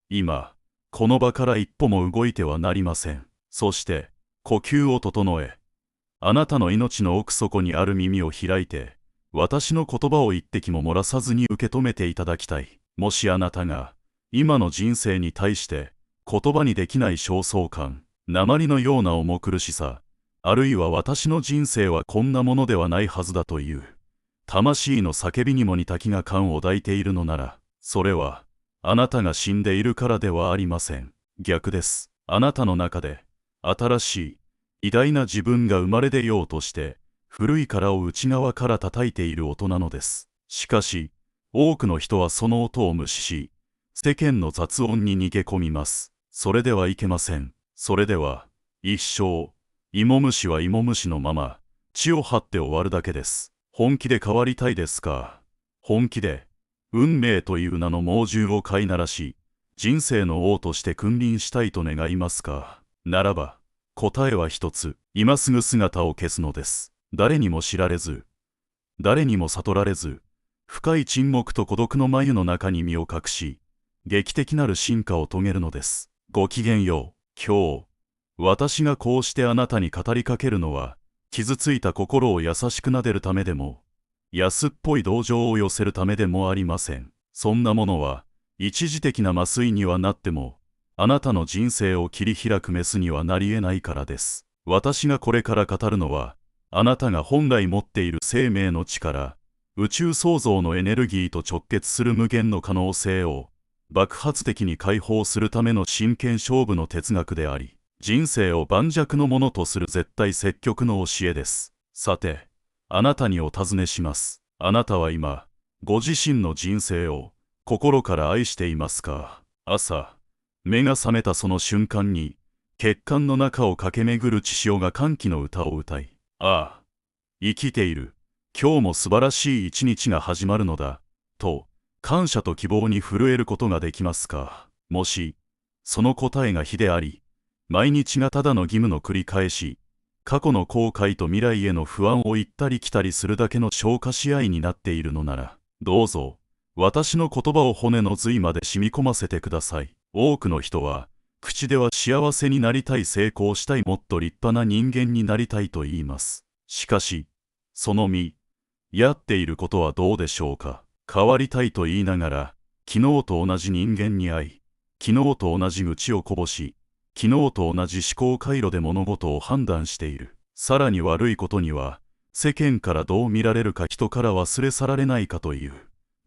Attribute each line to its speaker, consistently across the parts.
Speaker 1: 今、この場から一歩も動いてはなりません。そして、呼吸を整え、あなたの命の奥底にある耳を開いて、私の言葉を一滴も漏らさずに受け止めていただきたい。もしあなたが、今の人生に対して、言葉にできない焦燥感、鉛のような重苦しさ、あるいは私の人生はこんなものではないはずだという、魂の叫びにも似た気が感を抱いているのなら、それは、あなたが死んでいるからではありません。逆です。あなたの中で、新しい、偉大な自分が生まれ出ようとして、古い殻を内側から叩いている音なのです。しかし、多くの人はその音を無視し、世間の雑音に逃げ込みます。それではいけません。それでは、一生、芋虫は芋虫のまま、地を張って終わるだけです。本気で変わりたいですか？本気で、運命という名の猛獣を飼いならし、人生の王として君臨したいと願いますか？ならば、答えは一つ、今すぐ姿を消すのです。誰にも知られず、誰にも悟られず、深い沈黙と孤独の眉の中に身を隠し、劇的なる進化を遂げるのです。ごきげんよう。今日、私がこうしてあなたに語りかけるのは、傷ついた心を優しく撫でるためでも、安っぽい同情を寄せるためでもありません。そんなものは、一時的な麻酔にはなっても、あなたの人生を切り開くメスにはなり得ないからです。私がこれから語るのは、あなたが本来持っている生命の力、宇宙創造のエネルギーと直結する無限の可能性を、爆発的に解放するための真剣勝負の哲学であり、人生を盤石のものとする絶対積極の教えです。さて、あなたにお尋ねします。あなたは今、ご自身の人生を心から愛していますか？朝、目が覚めたその瞬間に、血管の中を駆け巡る血潮が歓喜の歌を歌い、ああ、生きている。今日も素晴らしい一日が始まるのだ。と、感謝と希望に震えることができますか？もし、その答えが非であり、毎日がただの義務の繰り返し、過去の後悔と未来への不安を行ったり来たりするだけの消化試合になっているのなら、どうぞ、私の言葉を骨の髄まで染み込ませてください。多くの人は、口では幸せになりたい、成功したい、もっと立派な人間になりたいと言います。しかし、そのやっていることはどうでしょうか。変わりたいと言いながら、昨日と同じ人間に会い、昨日と同じ愚痴をこぼし、昨日と同じ思考回路で物事を判断している。さらに悪いことには、世間からどう見られるか、人から忘れ去られないかという、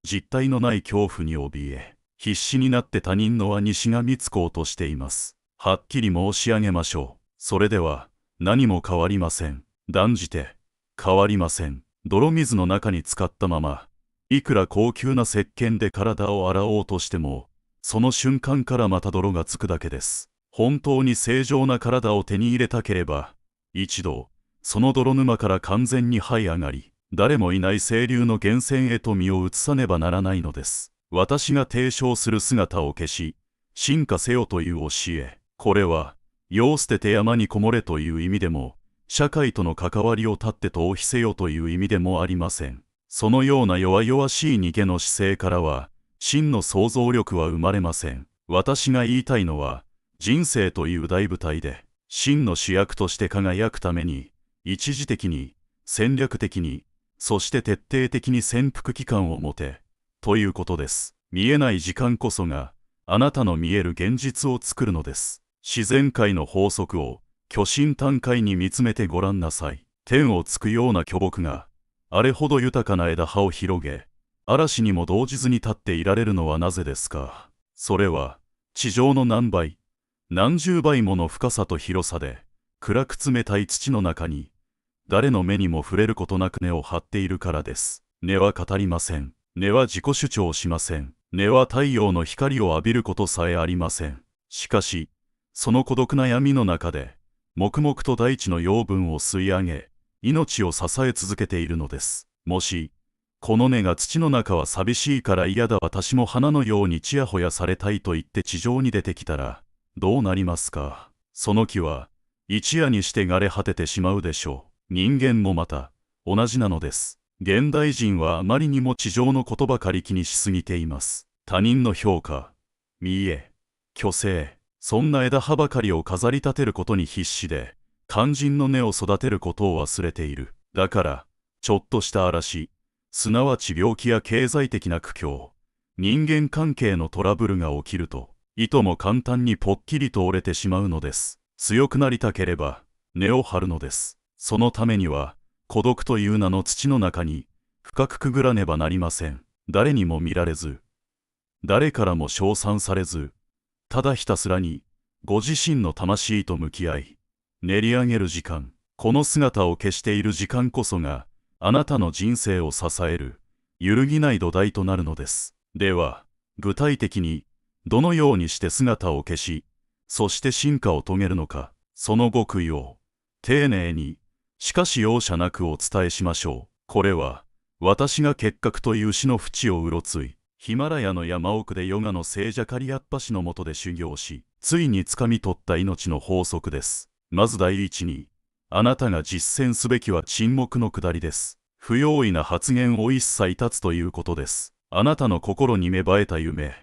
Speaker 1: 実体のない恐怖に怯え、必死になって他人の輪にしがみつこうとしています。はっきり申し上げましょう。それでは、何も変わりません。断じて、変わりません。泥水の中に浸かったまま、いくら高級な石鹸で体を洗おうとしても、その瞬間からまた泥がつくだけです。本当に正常な体を手に入れたければ、一度、その泥沼から完全に這い上がり、誰もいない清流の源泉へと身を移さねばならないのです。私が提唱する姿を消し、進化せよという教え、これは、世を捨てて山にこもれという意味でも、社会との関わりを断って逃避せよという意味でもありません。そのような弱々しい逃げの姿勢からは、真の想像力は生まれません。私が言いたいのは、人生という大舞台で、真の主役として輝くために、一時的に、戦略的に、そして徹底的に潜伏期間を持て、ということです。見えない時間こそが、あなたの見える現実を作るのです。自然界の法則を、巨神短海に見つめてごらんなさい。天を突くような巨木が、あれほど豊かな枝葉を広げ、嵐にも動じずに立っていられるのはなぜですか。それは、地上の何倍、何十倍もの深さと広さで、暗く冷たい土の中に、誰の目にも触れることなく根を張っているからです。根は語りません。根は自己主張しません。根は太陽の光を浴びることさえありません。しかし、その孤独な闇の中で、黙々と大地の養分を吸い上げ、命を支え続けているのです。もし、この根が土の中は寂しいから嫌だ、私も花のようにちやほやされたいと言って地上に出てきたら、どうなりますか。その木は、一夜にして枯れ果ててしまうでしょう。人間もまた、同じなのです。現代人はあまりにも地上のことばかり気にしすぎています。他人の評価、見栄、虚勢、そんな枝葉ばかりを飾り立てることに必死で、肝心の根を育てることを忘れている。だから、ちょっとした嵐、すなわち病気や経済的な苦境、人間関係のトラブルが起きると、いとも簡単にぽっきりと折れてしまうのです。強くなりたければ、根を張るのです。そのためには、孤独という名の土の中に、深くくぐらねばなりません。誰にも見られず、誰からも称賛されず、ただひたすらに、ご自身の魂と向き合い、練り上げる時間、この姿を消している時間こそが、あなたの人生を支える、揺るぎない土台となるのです。では、具体的に、どのようにして姿を消し、そして進化を遂げるのか、その極意を、丁寧に、しかし容赦なくお伝えしましょう。これは、私が結核という死の淵をうろつい、ヒマラヤの山奥でヨガの聖者カリアッパ氏の下で修行し、ついにつかみ取った命の法則です。まず第一に、あなたが実践すべきは沈黙の下りです。不用意な発言を一切断つということです。あなたの心に芽生えた夢、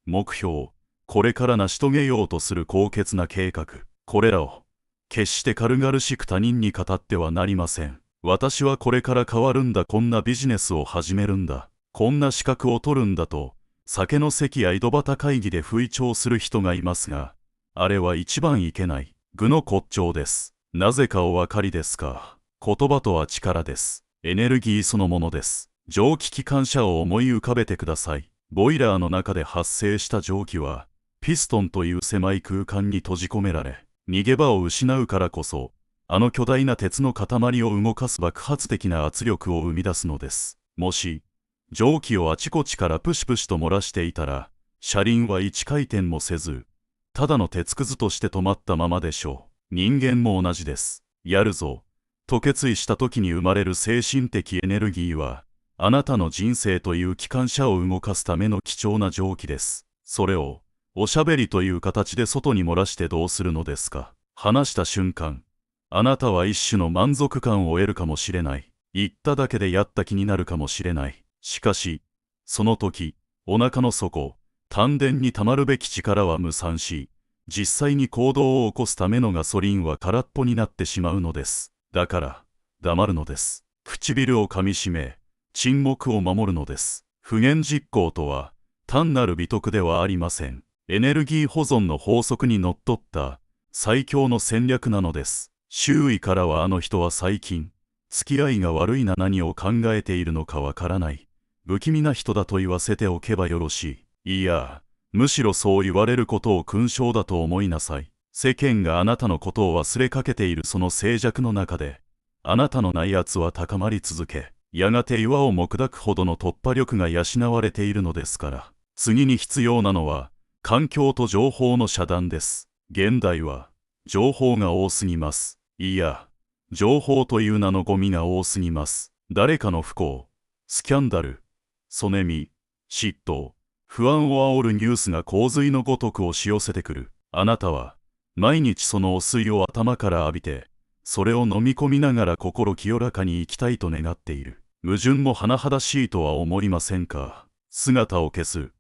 Speaker 1: 目標、これから成し遂げようとする高潔な計画、これらを、決して軽々しく他人に語ってはなりません。私はこれから変わるんだ、こんなビジネスを始めるんだ、こんな資格を取るんだと、酒の席や井戸端会議で吹聴する人がいますが、あれは一番いけない、愚の骨頂です。なぜかお分かりですか。言葉とは力です。エネルギーそのものです。蒸気機関車を思い浮かべてください。ボイラーの中で発生した蒸気は、ピストンという狭い空間に閉じ込められ、逃げ場を失うからこそ、あの巨大な鉄の塊を動かす爆発的な圧力を生み出すのです。もし、蒸気をあちこちからプシプシと漏らしていたら、車輪は一回転もせず、ただの鉄くずとして止まったままでしょう。人間も同じです。やるぞ、と決意した時に生まれる精神的エネルギーは、あなたの人生という機関車を動かすための貴重な蒸気です。それを、おしゃべりという形で外に漏らしてどうするのですか。話した瞬間、あなたは一種の満足感を得るかもしれない。言っただけでやった気になるかもしれない。しかし、その時、お腹の底、丹田に溜まるべき力は無産し、実際に行動を起こすためのガソリンは空っぽになってしまうのです。だから、黙るのです。唇を噛みしめ、沈黙を守るのです。不言実行とは、単なる美徳ではありません。エネルギー保存の法則にのっとった最強の戦略なのです。周囲からはあの人は最近、付き合いが悪いな、何を考えているのかわからない、不気味な人だと言わせておけばよろしい。いや、むしろそう言われることを勲章だと思いなさい。世間があなたのことを忘れかけているその静寂の中で、あなたの内圧は高まり続け、やがて岩をも砕くほどの突破力が養われているのですから。次に必要なのは、環境と情報の遮断です。現代は、情報が多すぎます。いや、情報という名のゴミが多すぎます。誰かの不幸、スキャンダル、そねみ、嫉妬、不安を煽るニュースが洪水のごとく押し寄せてくる。あなたは、毎日その汚水を頭から浴びて、それを飲み込みながら心清らかに生きたいと願っている。矛盾も甚だしいとは思いませんか。姿を消す、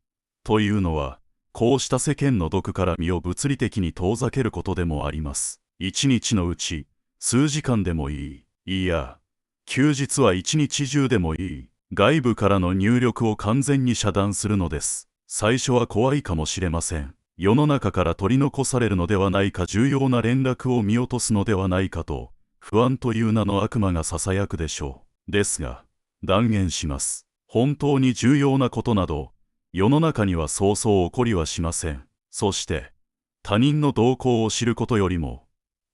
Speaker 1: というのは、こうした世間の毒から身を物理的に遠ざけることでもあります。一日のうち、数時間でもいい。いや、休日は一日中でもいい。外部からの入力を完全に遮断するのです。最初は怖いかもしれません。世の中から取り残されるのではないか、重要な連絡を見落とすのではないかと、不安という名の悪魔がささやくでしょう。ですが、断言します。本当に重要なことなど、世の中にはそうそう起こりはしません。そして、他人の動向を知ることよりも、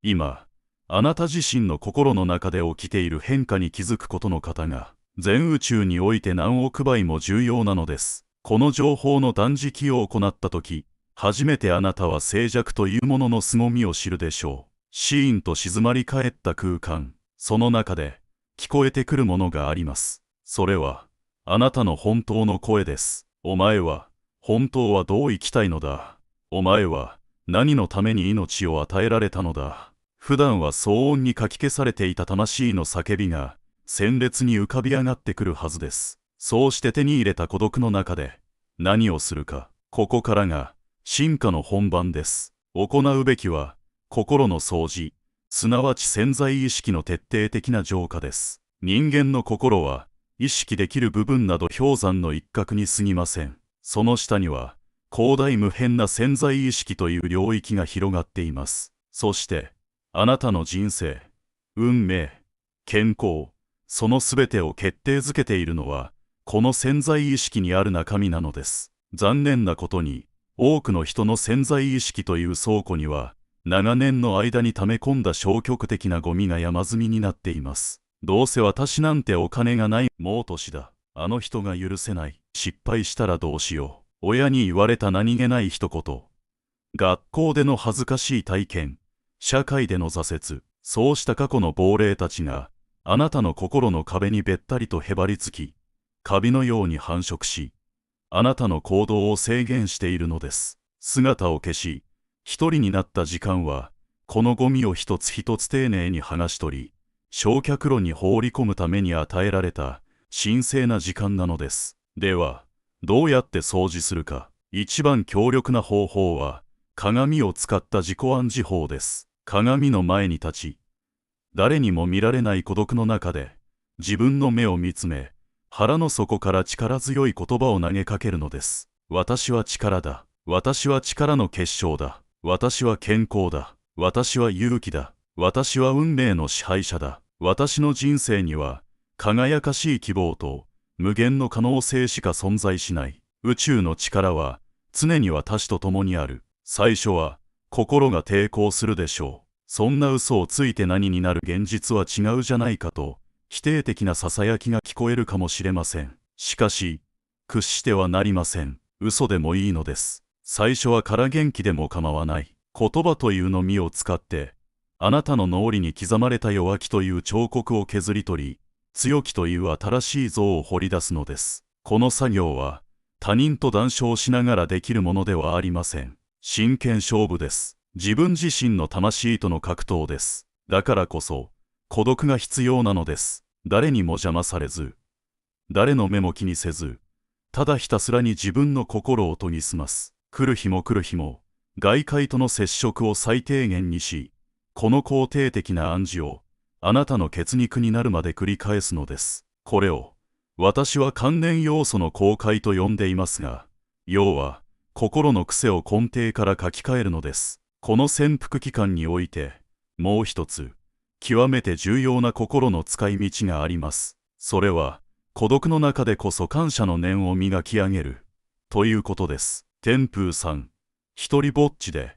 Speaker 1: 今、あなた自身の心の中で起きている変化に気づくことの方が、全宇宙において何億倍も重要なのです。この情報の断食を行ったとき、初めてあなたは静寂というものの凄みを知るでしょう。シーンと静まり返った空間、その中で、聞こえてくるものがあります。それは、あなたの本当の声です。お前は、本当はどう生きたいのだ。お前は、何のために命を与えられたのだ。普段は騒音にかき消されていた魂の叫びが、鮮烈に浮かび上がってくるはずです。そうして手に入れた孤独の中で、何をするか。ここからが、進化の本番です。行うべきは、心の掃除、すなわち潜在意識の徹底的な浄化です。人間の心は、意識できる部分など氷山の一角に過ぎません。その下には、広大無辺な潜在意識という領域が広がっています。そして、あなたの人生、運命、健康、そのすべてを決定づけているのは、この潜在意識にある中身なのです。残念なことに、多くの人の潜在意識という倉庫には、長年の間に溜め込んだ消極的なゴミが山積みになっています。どうせ私なんてお金がない、もう年だ。あの人が許せない。失敗したらどうしよう。親に言われた何気ない一言。学校での恥ずかしい体験。社会での挫折。そうした過去の亡霊たちが、あなたの心の壁にべったりとへばりつき、カビのように繁殖し、あなたの行動を制限しているのです。姿を消し、一人になった時間は、このゴミを一つ一つ丁寧に剥がし取り、焼却炉に放り込むために与えられた神聖な時間なのです。では、どうやって掃除するか。一番強力な方法は、鏡を使った自己暗示法です。鏡の前に立ち、誰にも見られない孤独の中で、自分の目を見つめ、腹の底から力強い言葉を投げかけるのです。私は力だ。私は力の結晶だ。私は健康だ。私は勇気だ。私は運命の支配者だ。私の人生には、輝かしい希望と無限の可能性しか存在しない。宇宙の力は、常に私と共にある。最初は、心が抵抗するでしょう。そんな嘘をついて何になる、現実は違うじゃないかと、否定的な囁きが聞こえるかもしれません。しかし、屈してはなりません。嘘でもいいのです。最初は空元気でも構わない。言葉というのみを使って、あなたの脳裏に刻まれた弱気という彫刻を削り取り、強気という新しい像を彫り出すのです。この作業は、他人と談笑しながらできるものではありません。真剣勝負です。自分自身の魂との格闘です。だからこそ、孤独が必要なのです。誰にも邪魔されず、誰の目も気にせず、ただひたすらに自分の心を研ぎ澄ます。来る日も来る日も、外界との接触を最低限にし、この肯定的な暗示を、あなたの血肉になるまで繰り返すのです。これを、私は関連要素の公開と呼んでいますが、要は、心の癖を根底から書き換えるのです。この潜伏期間において、もう一つ、極めて重要な心の使い道があります。それは、孤独の中でこそ感謝の念を磨き上げる、ということです。天風さん、一人ぼっちで、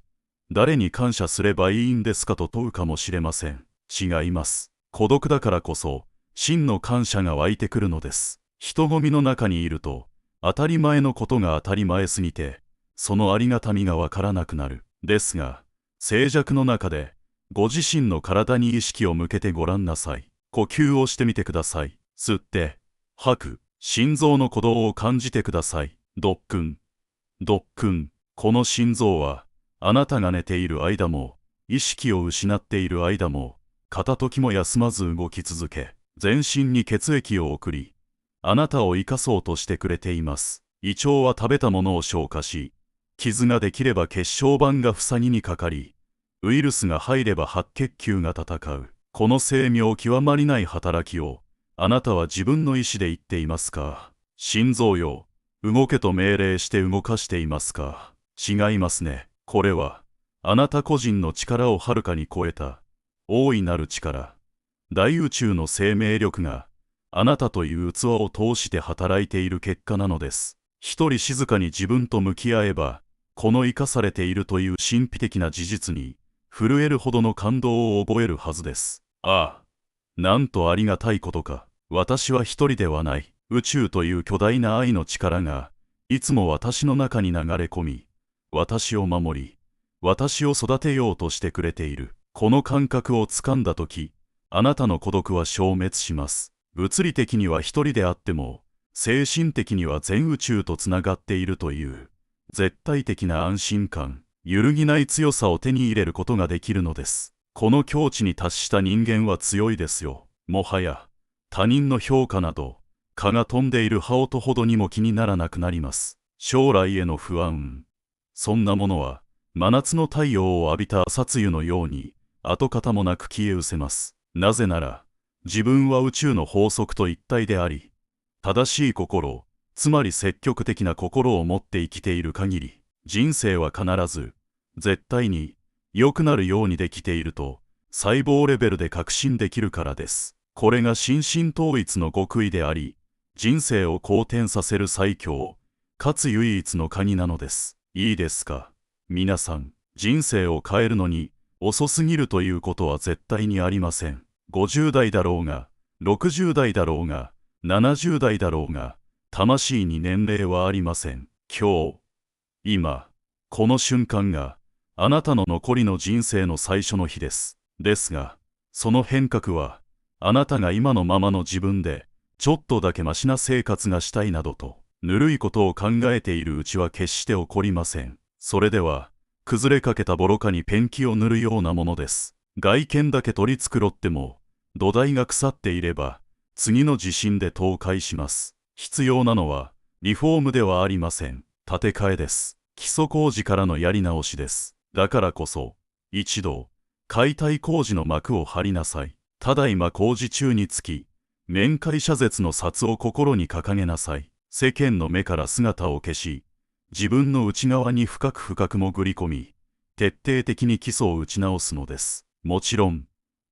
Speaker 1: 誰に感謝すればいいんですかと問うかもしれません。違います。孤独だからこそ、真の感謝が湧いてくるのです。人混みの中にいると、当たり前のことが当たり前すぎて、そのありがたみがわからなくなる。ですが、静寂の中で、ご自身の体に意識を向けてごらんなさい。呼吸をしてみてください。吸って、吐く。心臓の鼓動を感じてください。ドックン、ドックン。この心臓は、あなたが寝ている間も、意識を失っている間も、片時も休まず動き続け、全身に血液を送り、あなたを生かそうとしてくれています。胃腸は食べたものを消化し、傷ができれば血小板が塞ぎにかかり、ウイルスが入れば白血球が戦う。この精妙極まりない働きを、あなたは自分の意志で言っていますか？心臓よ、動けと命令して動かしていますか？違いますね。これは、あなた個人の力をはるかに超えた、大いなる力、大宇宙の生命力が、あなたという器を通して働いている結果なのです。一人静かに自分と向き合えば、この生かされているという神秘的な事実に、震えるほどの感動を覚えるはずです。ああ、なんとありがたいことか。私は一人ではない。宇宙という巨大な愛の力が、いつも私の中に流れ込み、私を守り、私を育てようとしてくれている。この感覚をつかんだとき、あなたの孤独は消滅します。物理的には一人であっても、精神的には全宇宙とつながっているという、絶対的な安心感、揺るぎない強さを手に入れることができるのです。この境地に達した人間は強いですよ。もはや、他人の評価など、蚊が飛んでいる羽音ほどにも気にならなくなります。将来への不安、そんなものは、真夏の太陽を浴びた朝露のように、跡形もなく消え失せます。なぜなら、自分は宇宙の法則と一体であり、正しい心、つまり積極的な心を持って生きている限り、人生は必ず、絶対に、良くなるようにできていると、細胞レベルで確信できるからです。これが心身統一の極意であり、人生を好転させる最強、かつ唯一の鍵なのです。いいですか。皆さん、人生を変えるのに、遅すぎるということは絶対にありません。50代だろうが、60代だろうが、70代だろうが、魂に年齢はありません。今日、今、この瞬間が、あなたの残りの人生の最初の日です。ですが、その変革は、あなたが今のままの自分で、ちょっとだけマシな生活がしたいなどと、ぬるいことを考えているうちは決して起こりません。それでは、崩れかけたボロカにペンキを塗るようなものです。外見だけ取り繕っても、土台が腐っていれば、次の地震で倒壊します。必要なのは、リフォームではありません。建て替えです。基礎工事からのやり直しです。だからこそ、一度、解体工事の幕を張りなさい。ただいま工事中につき、面会謝絶の札を心に掲げなさい。世間の目から姿を消し、自分の内側に深く深く潜り込み、徹底的に基礎を打ち直すのです。もちろん、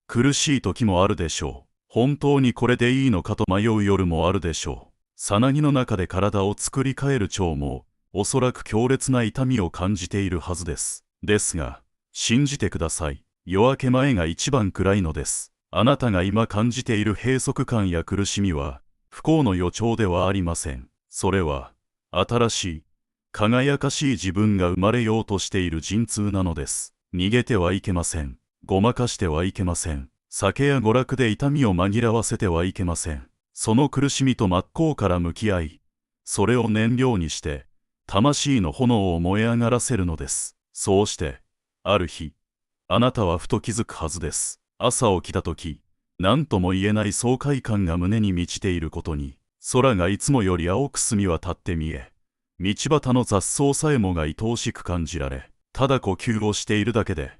Speaker 1: 苦しい時もあるでしょう。本当にこれでいいのかと迷う夜もあるでしょう。さなぎの中で体を作り変える蝶も、おそらく強烈な痛みを感じているはずです。ですが、信じてください。夜明け前が一番暗いのです。あなたが今感じている閉塞感や苦しみは、不幸の予兆ではありません。それは、新しい、輝かしい自分が生まれようとしている陣痛なのです。逃げてはいけません。ごまかしてはいけません。酒や娯楽で痛みを紛らわせてはいけません。その苦しみと真っ向から向き合い、それを燃料にして、魂の炎を燃え上がらせるのです。そうして、ある日、あなたはふと気づくはずです。朝起きたとき、何とも言えない爽快感が胸に満ちていることに、空がいつもより青く澄み渡って見え、道端の雑草さえもが愛おしく感じられ、ただ呼吸をしているだけで、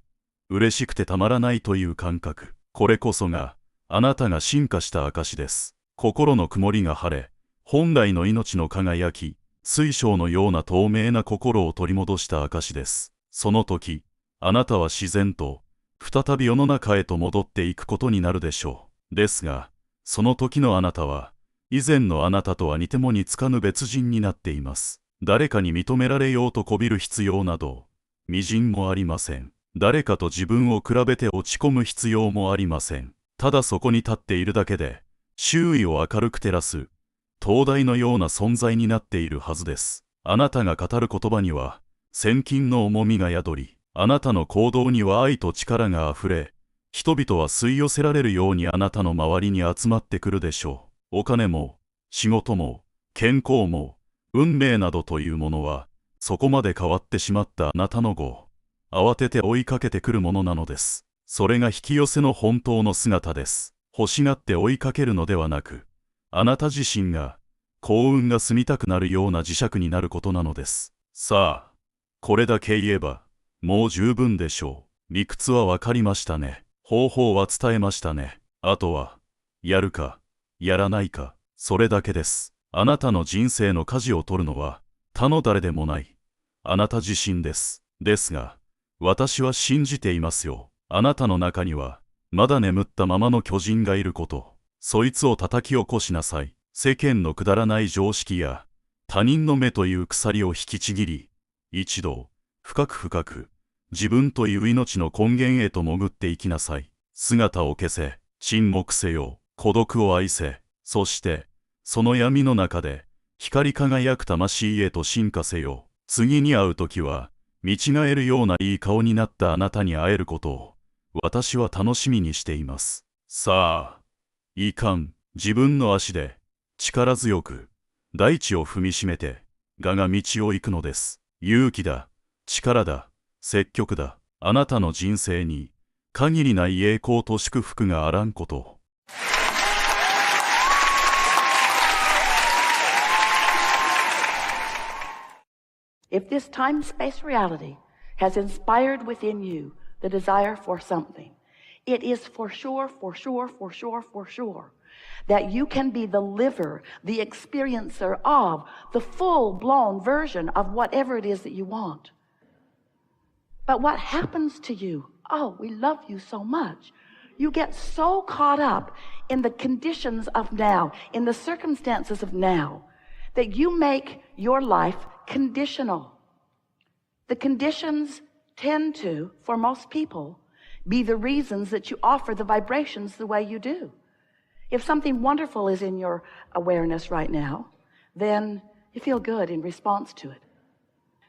Speaker 1: 嬉しくてたまらないという感覚。これこそが、あなたが進化した証です。心の曇りが晴れ、本来の命の輝き、水晶のような透明な心を取り戻した証です。その時、あなたは自然と、再び世の中へと戻っていくことになるでしょう。ですが、その時のあなたは、以前のあなたとは似ても似つかぬ別人になっています。誰かに認められようとこびる必要など、みじんもありません。誰かと自分を比べて落ち込む必要もありません。ただそこに立っているだけで、周囲を明るく照らす、灯台のような存在になっているはずです。あなたが語る言葉には、千金の重みが宿り、あなたの行動には愛と力があふれ、人々は吸い寄せられるようにあなたの周りに集まってくるでしょう。お金も、仕事も、健康も、運命などというものは、そこまで変わってしまったあなたの後、慌てて追いかけてくるものなのです。それが引き寄せの本当の姿です。欲しがって追いかけるのではなく、あなた自身が、幸運が住みたくなるような磁石になることなのです。さあ、これだけ言えば、もう十分でしょう。理屈はわかりましたね。方法は伝えましたね。あとは、やるか、やらないか、それだけです。あなたの人生の舵を取るのは、他の誰でもない、あなた自身です。ですが、私は信じていますよ。あなたの中には、まだ眠ったままの巨人がいること。そいつを叩き起こしなさい。世間のくだらない常識や、他人の目という鎖を引きちぎり、一度、深く深く、自分という命の根源へと潜っていきなさい。姿を消せ、沈黙せよ、孤独を愛せ、そして、その闇の中で、光り輝く魂へと進化せよ。次に会うときは、見違えるようないい顔になったあなたに会えることを、私は楽しみにしています。さあ、いかん、自分の足で、力強く、大地を踏みしめて、我が道を行くのです。勇気だ、力だ、積極だ、あなたの人生に、限りない栄光と祝福があらんことを。
Speaker 2: If this time-space reality has inspired within you the desire for something, it is for sure that you can be the liver, the experiencer of the full-blown version of whatever it is that you want. But what happens to you? Oh, we love you so much. You get so caught up in the conditions of now, in the circumstances of now, that you make your life conditional. The conditions tend to, for most people, be the reasons that you offer the vibrations the way you do. If something wonderful is in your awareness right now, then you feel good in response to it.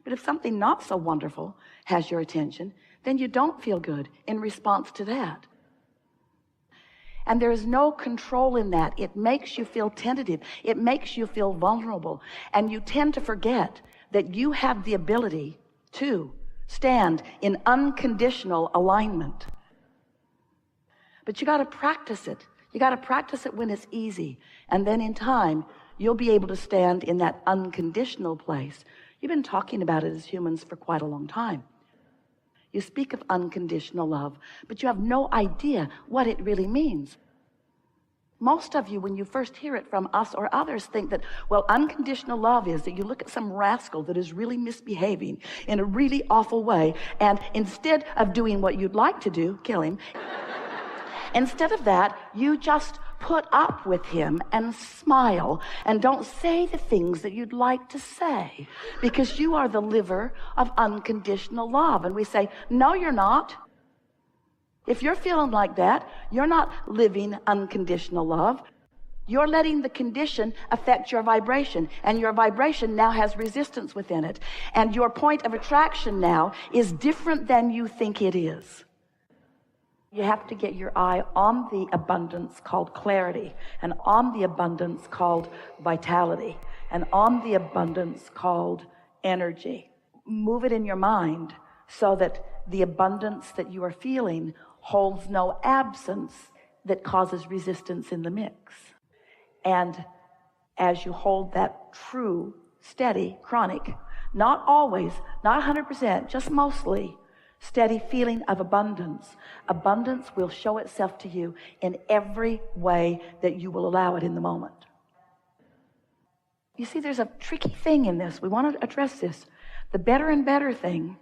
Speaker 2: But if something not so wonderful has your attention, then you don't feel good in response to that. And there is no control in that. It makes you feel tentative. It makes you feel vulnerable. And you tend to forget that you have the ability to stand in unconditional alignment. But you got to practice it. You got to practice it when it's easy. And then in time, you'll be able to stand in that unconditional place. You've been talking about it as humans for quite a long time. You speak of unconditional love, but you have no idea what it really means. Most of you, when you first hear it from us or others, think that, well, unconditional love is that you look at some rascal that is really misbehaving in a really awful way, and instead of doing what you'd like to do, kill him, instead of that, you just put up with him and smile and don't say the things that you'd like to say because you are the liver of unconditional love. And we say, no, you're not. If you're feeling like that, you're not living unconditional love. You're letting the condition affect your vibration, and your vibration now has resistance within it. And your point of attraction now is different than you think it is. You have to get your eye on the abundance called clarity, and on the abundance called vitality, and on the abundance called energy. Move it in your mind so that the abundance that you are feeling holds no absence that causes resistance in the mix. And as you hold that true, steady, chronic, not always, not 100%, just mostly, steady feeling of abundance, abundance will show itself to you in every way that you will allow it in the moment. You see, there's a tricky thing in this. We want to address this. The better and better thing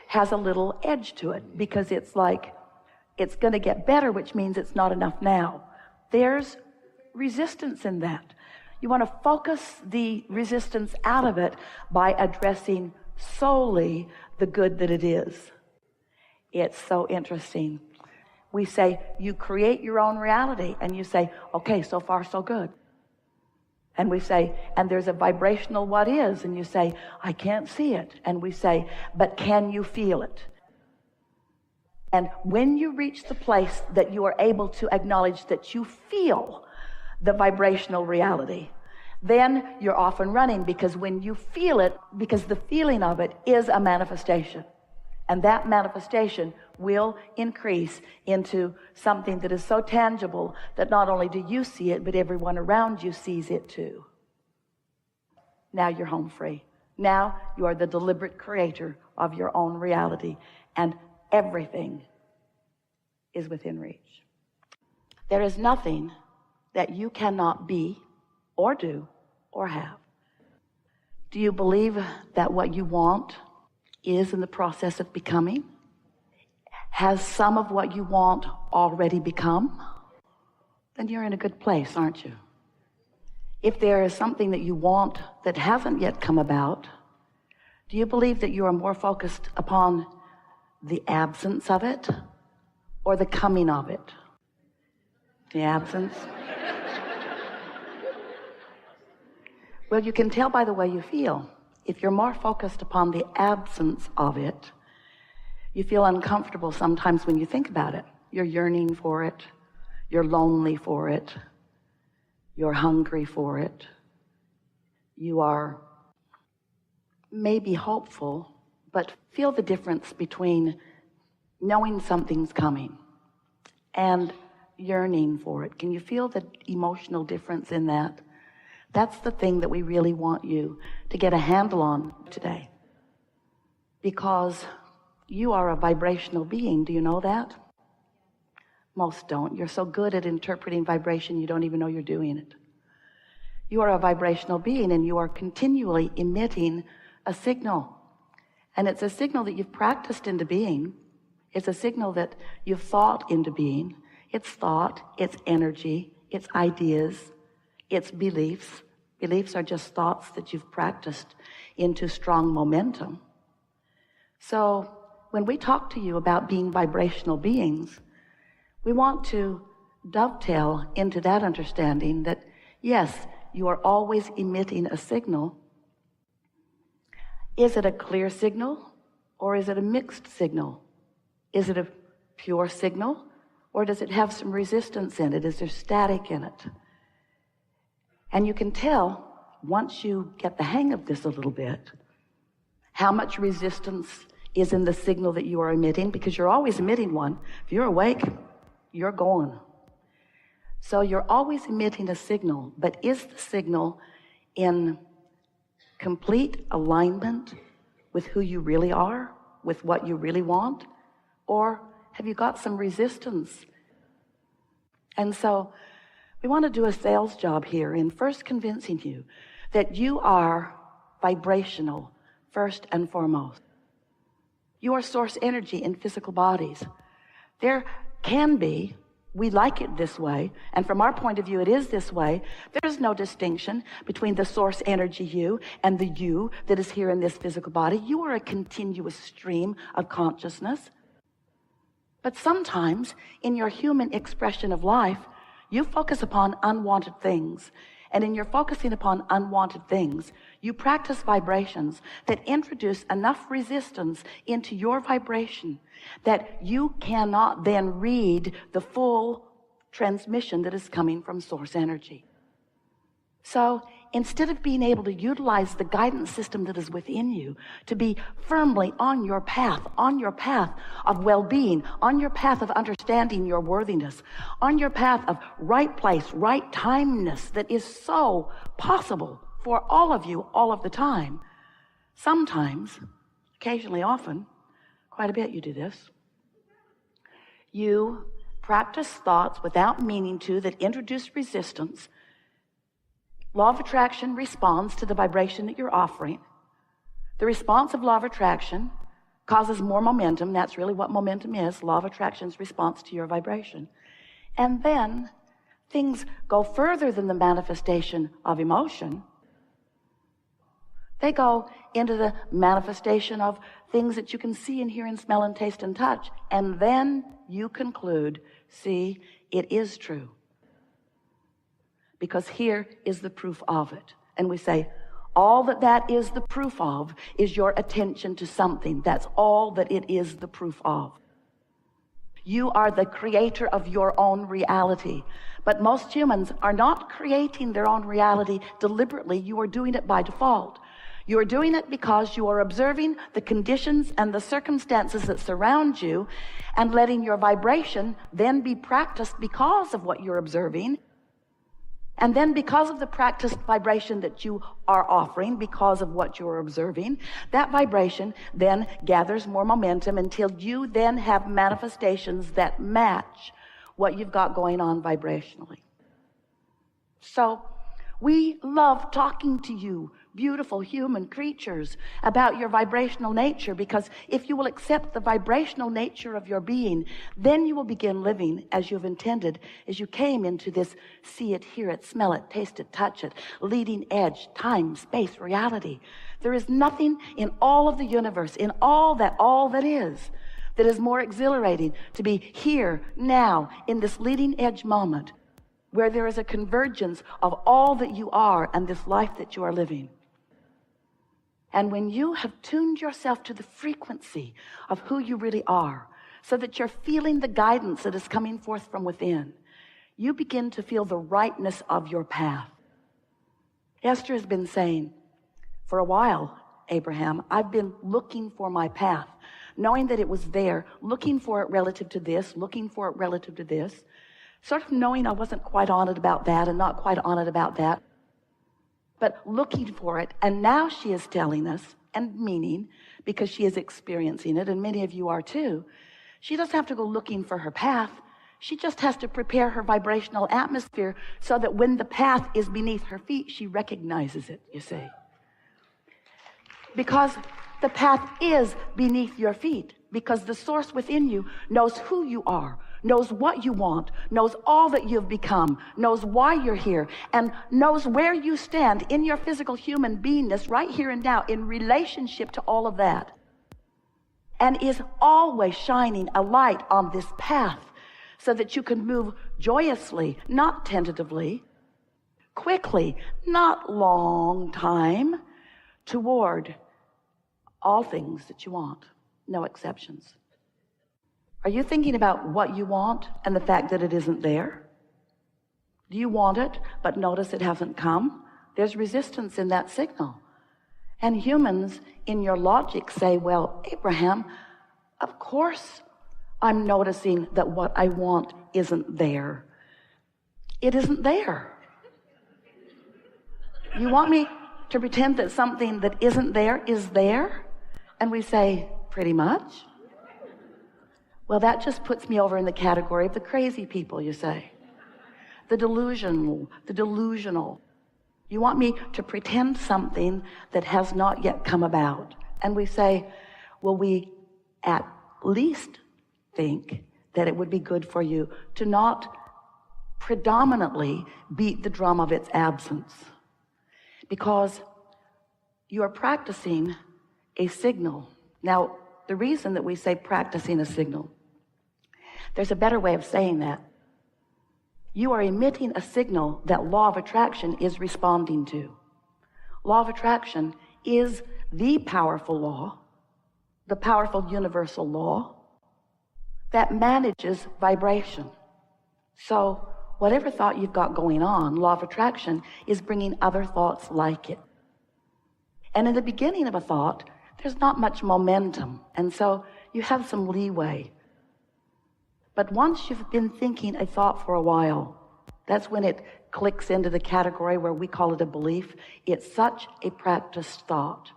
Speaker 2: has a little edge to it because it's like, it's going to get better, which means it's not enough now. There's resistance in that. You want to focus the resistance out of it by addressing solely the good that it is. It's so interesting. We say, you create your own reality, and you say, okay, so far so good. And we say, and there's a vibrational what is, and you say, I can't see it. And we say, but can you feel it? And when you reach the place that you are able to acknowledge that you feel the vibrational reality, then you're off and running, because when you feel it, because the feeling of it is a manifestation. And that manifestation will increase into something that is so tangible that not only do you see it, but everyone around you sees it too. Now you're home free. Now you are the deliberate creator of your own reality, and everything is within reach. There is nothing that you cannot be or do or have. Do you believe that what you want is in the process of becoming? Has some of what you want already become? Then you're in a good place, aren't you? If there is something that you want that hasn't yet come about, do you believe that you are more focused upon the absence of it or the coming of it? The absence? Well, you can tell by the way you feel. If you're more focused upon the absence of it, you feel uncomfortable sometimes when you think about it. You're yearning for it. You're lonely for it. You're hungry for it. You are maybe hopeful, but feel the difference between knowing something's coming and yearning for it. Can you feel the emotional difference in that? That's the thing that we really want you to get a handle on today. because you are a vibrational being. Do you know that? Most don't. You're so good at interpreting vibration, you don't even know you're doing it. You are a vibrational being, and you are continually emitting a signal. And it's a signal that you've practiced into being. It's a signal that you've thought into being. It's thought, it's energy, it's ideas, it's beliefs. Beliefs are just thoughts that you've practiced into strong momentum. So when we talk to you about being vibrational beings, we want to dovetail into that understanding that, yes, you are always emitting a signal. Is it a clear signal, or is it a mixed signal? Is it a pure signal, or does it have some resistance in it? Is there static in it? And you can tell, once you get the hang of this a little bit, how much resistance is in the signal that you are emitting, because you're always emitting one. If you're awake, you're going. So you're always emitting a signal, but is the signal in complete alignment with who you really are, with what you really want? Or have you got some resistance? And so we want to do a sales job here in first convincing you that you are vibrational first and foremost. You are source energy in physical bodies. There can be, we like it this way, and from our point of view it is this way, there's no distinction between the source energy you and the you that is here in this physical body. You are a continuous stream of consciousness. But sometimes in your human expression of life, you focus upon unwanted things. And in your focusing upon unwanted things, you practice vibrations that introduce enough resistance into your vibration that you cannot then read the full transmission that is coming from source energy. So instead of being able to utilize the guidance system that is within you to be firmly on your path of well-being, on your path of understanding your worthiness, on your path of right place, right timeness that is so possible for all of you all of the time, sometimes, occasionally, often, quite a bit you do this, you practice thoughts without meaning to that introduce resistance. Law of attraction responds to the vibration that you're offering. The response of law of attraction causes more momentum. That's really what momentum is. Law of attraction's response to your vibration. And then things go further than the manifestation of emotion. They go into the manifestation of things that you can see and hear and smell and taste and touch. And then you conclude, see, it is true. Because here is the proof of it. And we say, all that is the proof of is your attention to something. That's all that it is the proof of. You are the creator of your own reality. But most humans are not creating their own reality deliberately. You are doing it by default. You are doing it because you are observing the conditions and the circumstances that surround you and letting your vibration then be practiced because of what you're observing. And then because of the practiced vibration that you are offering, because of what you're observing, that vibration then gathers more momentum until you then have manifestations that match what you've got going on vibrationally. So we love talking to you, beautiful human creatures, about your vibrational nature, because if you will accept the vibrational nature of your being, then you will begin living as you've intended, as you came into this see it, hear it, smell it, taste it, touch it, leading edge, time, space, reality. There is nothing in all of the universe, in all that is more exhilarating to be here, now, in this leading edge moment, where there is a convergence of all that you are and this life that you are living. And when you have tuned yourself to the frequency of who you really are, so that you're feeling the guidance that is coming forth from within, you begin to feel the rightness of your path. Esther has been saying, for a while, Abraham, I've been looking for my path, knowing that it was there, looking for it relative to this, looking for it relative to this, sort of knowing I wasn't quite on it about that and not quite on it about that, but looking for it. And now she is telling us and meaning because she is experiencing it, and many of you are too. She doesn't have to go looking for her path. She just has to prepare her vibrational atmosphere so that when the path is beneath her feet, she recognizes it, you see. Because the path is beneath your feet, because the source within you knows who you are, knows what you want, knows all that you've become, knows why you're here, and knows where you stand in your physical human beingness right here and now in relationship to all of that, and is always shining a light on this path so that you can move joyously, not tentatively, quickly, not long time, toward all things that you want, no exceptions. Are you thinking about what you want and the fact that it isn't there? Do you want it, but notice it hasn't come? There's resistance in that signal. And humans, in your logic, say, well, Abraham, of course I'm noticing that what I want isn't there. It isn't there. You want me to pretend that something that isn't there is there? And we say, pretty much. Well, that just puts me over in the category of the crazy people, you say. The delusional. You want me to pretend something that has not yet come about. And we say, well, we at least think that it would be good for you to not predominantly beat the drum of its absence, because you are practicing a signal. Now, the reason that we say practicing a signal, there's a better way of saying that. You are emitting a signal that law of attraction is responding to. Law of attraction is the powerful law, the powerful universal law that manages vibration. So whatever thought you've got going on, law of attraction is bringing other thoughts like it. And in the beginning of a thought, there's not much momentum, and so you have some leeway. But once you've been thinking a thought for a while, that's when it clicks into the category where we call it a belief. It's such a practiced thought.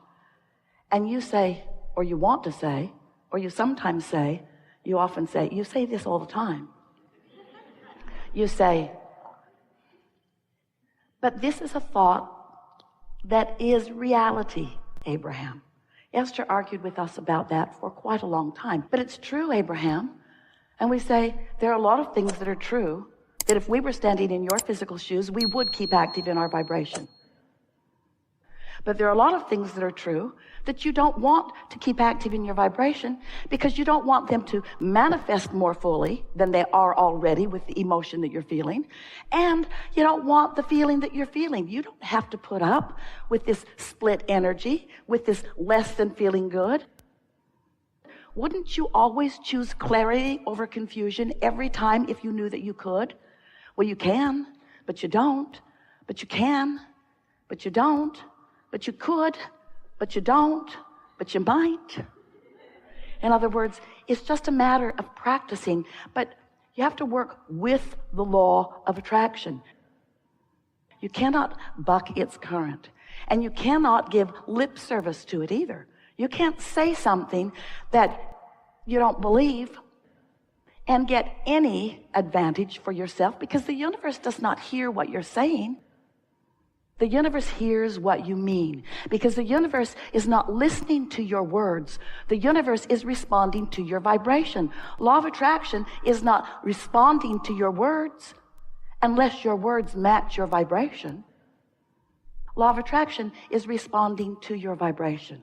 Speaker 2: And you say, or you want to say, or you sometimes say, you often say, you say this all the time. You say, but this is a thought that is reality, Abraham. Esther argued with us about that for quite a long time. But it's true, Abraham. And we say, there are a lot of things that are true, that if we were standing in your physical shoes, we would keep active in our vibration. But there are a lot of things that are true that you don't want to keep active in your vibration because you don't want them to manifest more fully than they are already with the emotion that you're feeling. And you don't want the feeling that you're feeling. You don't have to put up with this split energy, with this less than feeling good. Wouldn't you always choose clarity over confusion every time if you knew that you could? Well, you can, but you don't. But you can, but you don't. But you could, but you don't, but you might. In other words, it's just a matter of practicing, but you have to work with the law of attraction. You cannot buck its current, and you cannot give lip service to it either. You can't say something that you don't believe and get any advantage for yourself, because the universe does not hear what you're saying. The universe hears what you mean, because the universe is not listening to your words. The universe is responding to your vibration. Law of attraction is not responding to your words unless your words match your vibration. Law of attraction is responding to your vibration.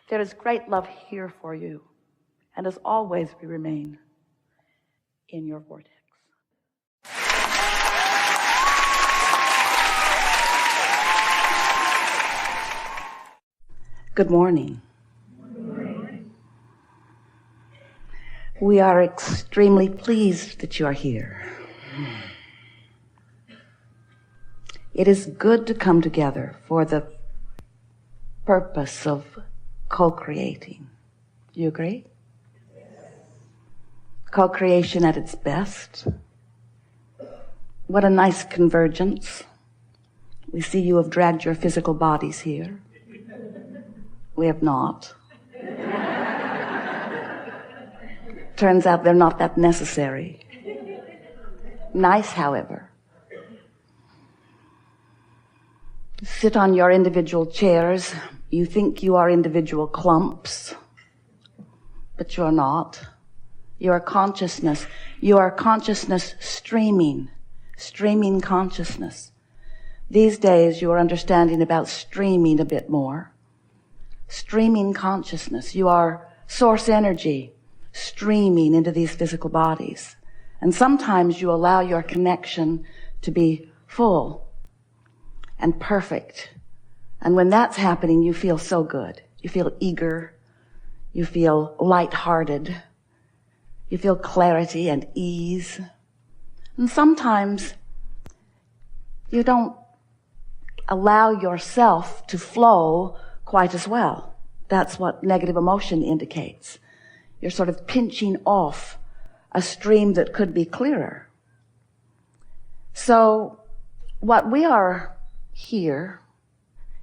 Speaker 2: There is great love here for you, and as always, we remain in your vortex. Good morning. We are extremely pleased that you are here. It is good to come together for the purpose of co-creating. You agree? Co-creation at its best. What a nice convergence. We see you have dragged your physical bodies here. We have not. Turns out they're not that necessary. Nice, however. Sit on your individual chairs. You think you are individual clumps, but you're not. You are consciousness. You are consciousness streaming consciousness. These days you are understanding about streaming a bit more. Streaming consciousness. You are source energy streaming into these physical bodies. And sometimes you allow your connection to be full and perfect. And when that's happening, you feel so good. You feel eager. You feel lighthearted. You feel clarity and ease. And sometimes you don't allow yourself to flow quite as well. That's what negative emotion indicates. You're sort of pinching off a stream that could be clearer. So what we are here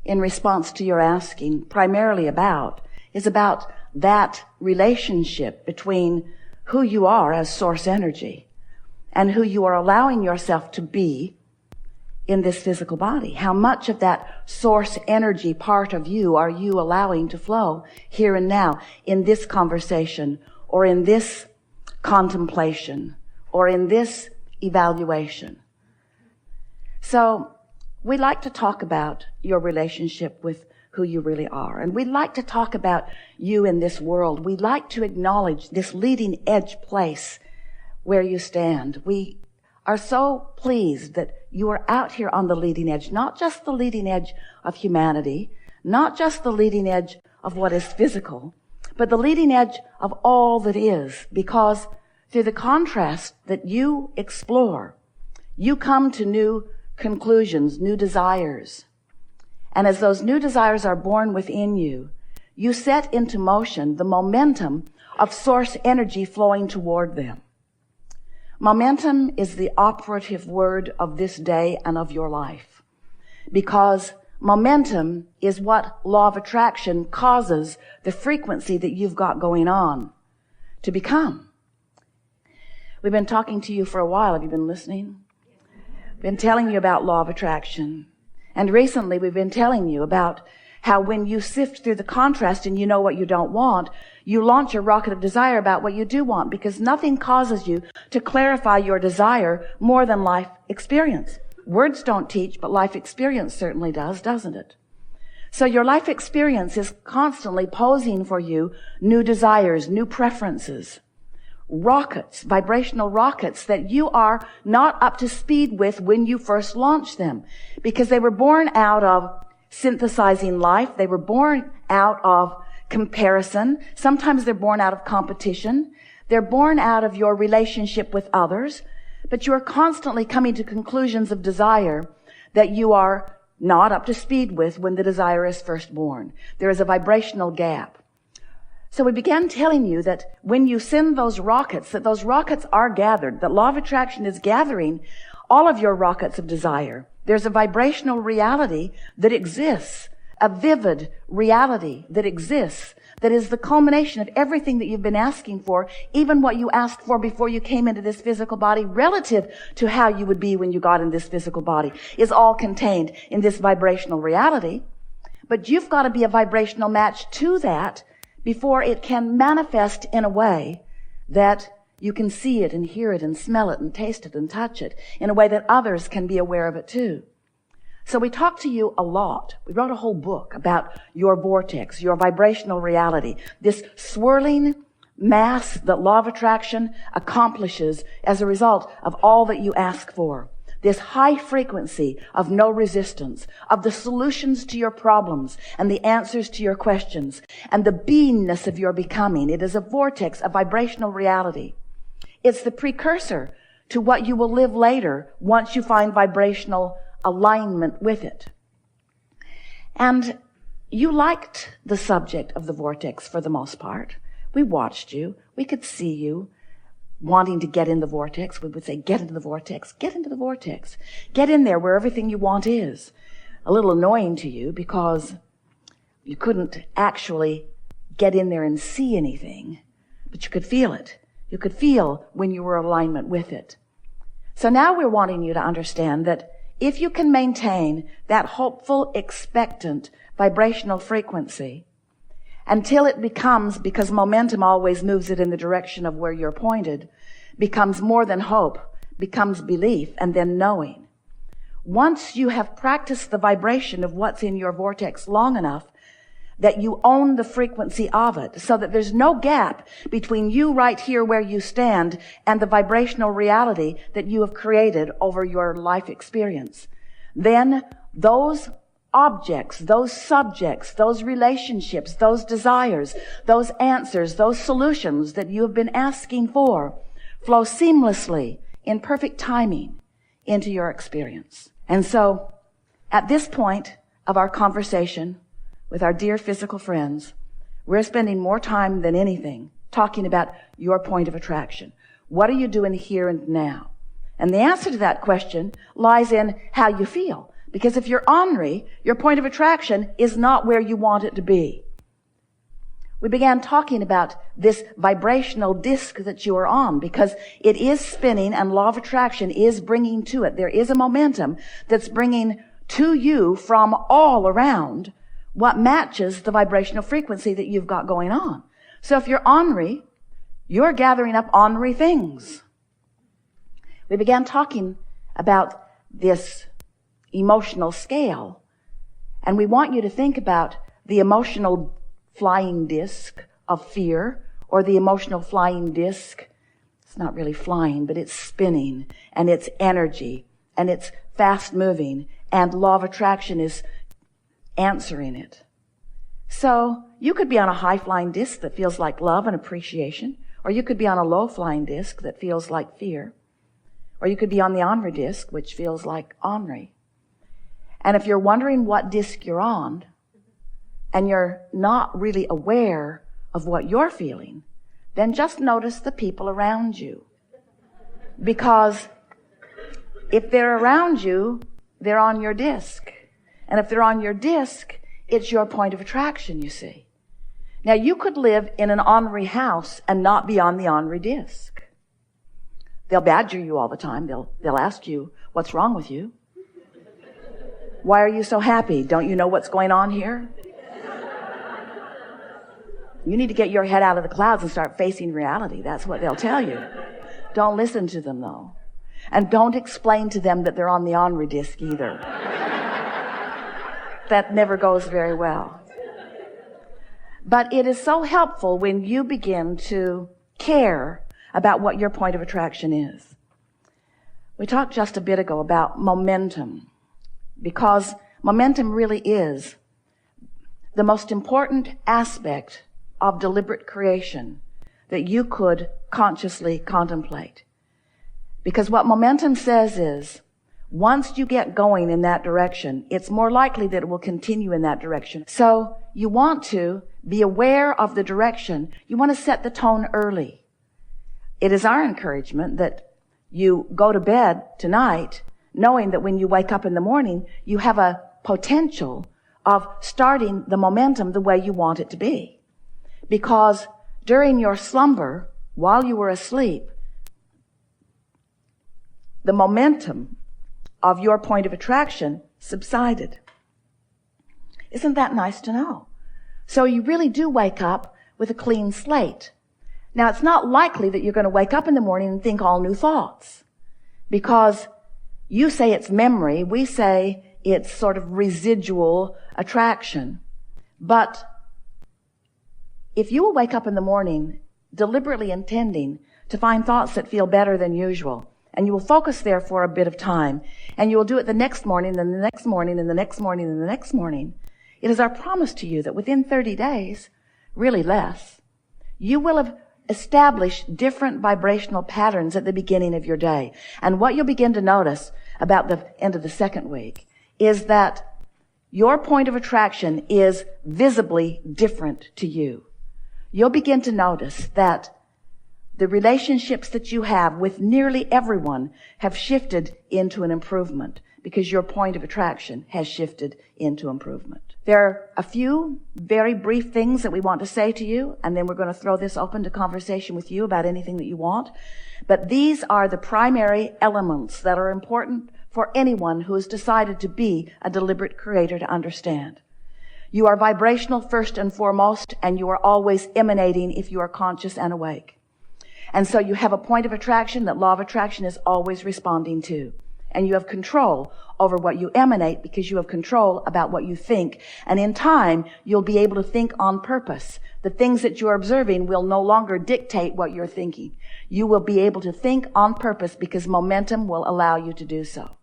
Speaker 2: in response to your asking primarily about is about that relationship between who you are as source energy and who you are allowing yourself to be in this physical body. How much of that source energy part of you are you allowing to flow here and now in this conversation or in this contemplation or in this evaluation? So we like to talk about your relationship with who you really are. And we like to talk about you in this world. We like to acknowledge this leading edge place where you stand. We are so pleased that you are out here on the leading edge, not just the leading edge of humanity, not just the leading edge of what is physical, but the leading edge of all that is, because through the contrast that you explore, you come to new conclusions, new desires. And as those new desires are born within you, you set into motion the momentum of source energy flowing toward them. Momentum is the operative word of this day and of your life, because momentum is what law of attraction causes the frequency that you've got going on to become. We've been talking to you for a while. Have you been listening? Been telling you about law of attraction. And recently we've been telling you about how when you sift through the contrast and you know what you don't want, you launch a rocket of desire about what you do want, because nothing causes you to clarify your desire more than life experience. Words don't teach, but life experience certainly does, doesn't it? So your life experience is constantly posing for you new desires, new preferences, rockets, vibrational rockets that you are not up to speed with when you first launch them, because they were born out of synthesizing life. They were born out of comparison. Sometimes they're born out of competition. They're born out of your relationship with others, but you are constantly coming to conclusions of desire that you are not up to speed with when the desire is first born. There is a vibrational gap. So we began telling you that when you send those rockets, that those rockets are gathered, that law of attraction is gathering all of your rockets of desire. There's a vibrational reality that exists, a vivid reality that exists, that is the culmination of everything that you've been asking for, even what you asked for before you came into this physical body, relative to how you would be when you got in this physical body, is all contained in this vibrational reality. But you've got to be a vibrational match to that before it can manifest in a way that you can see it and hear it and smell it and taste it and touch it in a way that others can be aware of it too. So we talked to you a lot. We wrote a whole book about your vortex, your vibrational reality, this swirling mass that law of attraction accomplishes as a result of all that you ask for. This high frequency of no resistance, of the solutions to your problems and the answers to your questions and the beingness of your becoming. It is a vortex, a vibrational reality. It's the precursor to what you will live later once you find vibrational alignment with it. And you liked the subject of the vortex for the most part. We watched you. We could see you wanting to get in the vortex. We would say, get into the vortex, get into the vortex. Get in there where everything you want is. A little annoying to you because You couldn't actually get in there and see anything, but you could feel it. You could feel when you were in alignment with it. So now we're wanting you to understand that if you can maintain that hopeful, expectant vibrational frequency until it becomes, because momentum always moves it in the direction of where you're pointed, becomes more than hope, becomes belief, and then knowing. Once you have practiced the vibration of what's in your vortex long enough that you own the frequency of it, so that there's no gap between you right here where you stand and the vibrational reality that you have created over your life experience, then those objects, those subjects, those relationships, those desires, those answers, those solutions that you have been asking for flow seamlessly in perfect timing into your experience. And so at this point of our conversation with our dear physical friends, we're spending more time than anything talking about your point of attraction. What are you doing here and now? And the answer to that question lies in how you feel. Because if you're ornery, your point of attraction is not where you want it to be. We began talking about this vibrational disc that you are on because it is spinning and law of attraction is bringing to it. There is a momentum that's bringing to you from all around what matches the vibrational frequency that you've got going on. So if you're ornery, you're gathering up ornery things. We began talking about this emotional scale, and we want you to think about the emotional flying disc of fear, or the emotional flying disc. It's not really flying, but it's spinning, and it's energy, and it's fast moving, and law of attraction is answering it. So you could be on a high flying disc that feels like love and appreciation, or you could be on a low flying disc that feels like fear, or you could be on the ornery disc, which feels like ornery. And if you're wondering what disc you're on, and you're not really aware of what you're feeling, then just notice the people around you. Because if they're around you, they're on your disc. And if they're on your disc, it's your point of attraction, you see. Now, you could live in an ornery house and not be on the ornery disc. They'll badger you all the time. They'll ask you, what's wrong with you? Why are you so happy? Don't you know what's going on here? You need to get your head out of the clouds and start facing reality. That's what they'll tell you. Don't listen to them, though. And don't explain to them that they're on the ornery disc either. That never goes very well. But it is so helpful when you begin to care about what your point of attraction is. We talked just a bit ago about momentum, because momentum really is the most important aspect of deliberate creation that you could consciously contemplate. Because what momentum says is, once you get going in that direction, it's more likely that it will continue in that direction. So you want to be aware of the direction. You want to set the tone early. It is our encouragement that you go to bed tonight knowing that when you wake up in the morning, you have a potential of starting the momentum the way you want it to be. Because during your slumber, while you were asleep, the momentum of your point of attraction subsided. Isn't that nice to know? So you really do wake up with a clean slate. Now, it's not likely that you're going to wake up in the morning and think all new thoughts, because you say it's memory, we say it's sort of residual attraction. But if you will wake up in the morning deliberately intending to find thoughts that feel better than usual, and you will focus there for a bit of time, and you will do it the next morning, and the next morning, and the next morning, and the next morning, it is our promise to you that within 30 days, really less, you will have established different vibrational patterns at the beginning of your day. And what you'll begin to notice about the end of the second week is that your point of attraction is visibly different to you. You'll begin to notice that the relationships that you have with nearly everyone have shifted into an improvement because your point of attraction has shifted into improvement. There are a few very brief things that we want to say to you, and then we're going to throw this open to conversation with you about anything that you want. But these are the primary elements that are important for anyone who has decided to be a deliberate creator to understand. You are vibrational first and foremost, and you are always emanating if you are conscious and awake. And so you have a point of attraction that law of attraction is always responding to. And you have control over what you emanate because you have control about what you think. And in time, you'll be able to think on purpose. The things that you're observing will no longer dictate what you're thinking. You will be able to think on purpose because momentum will allow you to do so.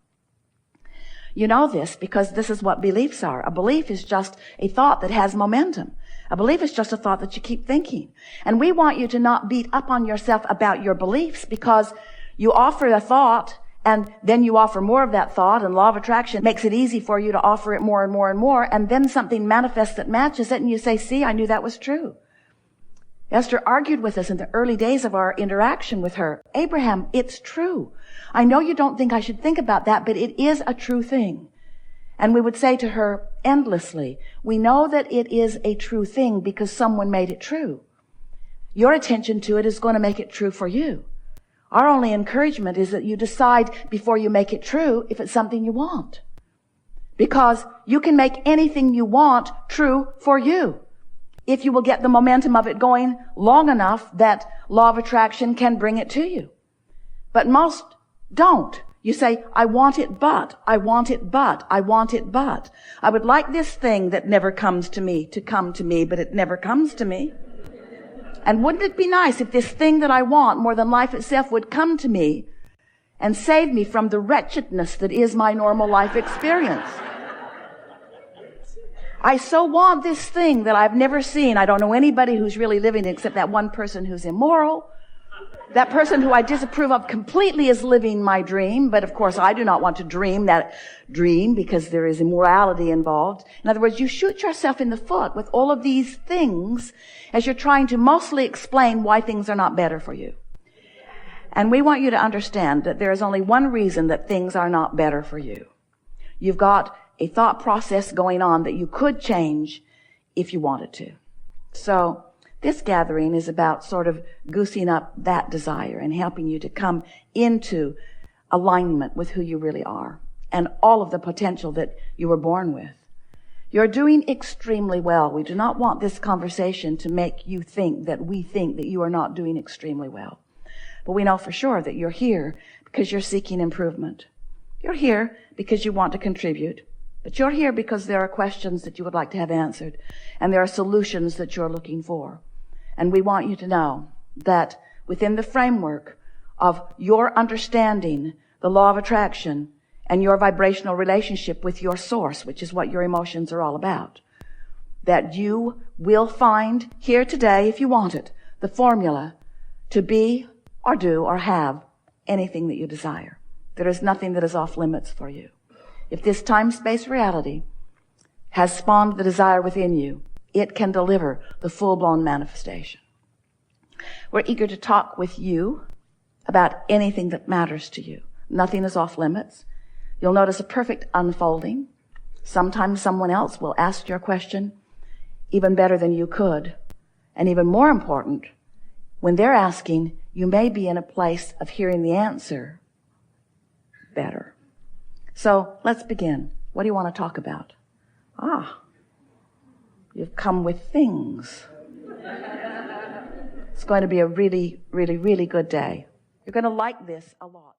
Speaker 2: You know this because this is what beliefs are. A belief is just a thought that has momentum. A belief is just a thought that you keep thinking. And we want you to not beat up on yourself about your beliefs because you offer a thought and then you offer more of that thought, and law of attraction makes it easy for you to offer it more and more and more, and then something manifests that matches it, and you say, see, I knew that was true. Esther argued with us in the early days of our interaction with her. Abraham, it's true. I know you don't think I should think about that, but it is a true thing. And we would say to her endlessly, we know that it is a true thing because someone made it true. Your attention to it is going to make it true for you. Our only encouragement is that you decide before you make it true if it's something you want. Because you can make anything you want true for you if you will get the momentum of it going long enough that law of attraction can bring it to you. But most don't. You say, I want it, but, I want it, but, I want it, but. I would like this thing that never comes to me to come to me, but it never comes to me. And wouldn't it be nice if this thing that I want more than life itself would come to me and save me from the wretchedness that is my normal life experience? I so want this thing that I've never seen. I don't know anybody who's really living it except that one person who's immoral. That person who I disapprove of completely is living my dream, but of course I do not want to dream that dream because there is immorality involved. In other words, you shoot yourself in the foot with all of these things as you're trying to mostly explain why things are not better for you. And we want you to understand that there is only one reason that things are not better for you. You've got a thought process going on that you could change if you wanted to. So this gathering is about sort of goosing up that desire and helping you to come into alignment with who you really are and all of the potential that you were born with. You're doing extremely well. We do not want this conversation to make you think that we think that you are not doing extremely well. But we know for sure that you're here because you're seeking improvement. You're here because you want to contribute. But you're here because there are questions that you would like to have answered, and there are solutions that you're looking for. And we want you to know that within the framework of your understanding the law of attraction and your vibrational relationship with your source, which is what your emotions are all about, that you will find here today, if you want it, the formula to be or do or have anything that you desire. There is nothing that is off limits for you. If this time-space reality has spawned the desire within you, it can deliver the full-blown manifestation. We're eager to talk with you about anything that matters to you. Nothing is off limits. You'll notice a perfect unfolding. Sometimes someone else will ask your question even better than you could. And even more important, when they're asking, you may be in a place of hearing the answer better. So let's begin. What do you want to talk about? You've come with things. It's going to be a really, really, really good day. You're going to like this a lot.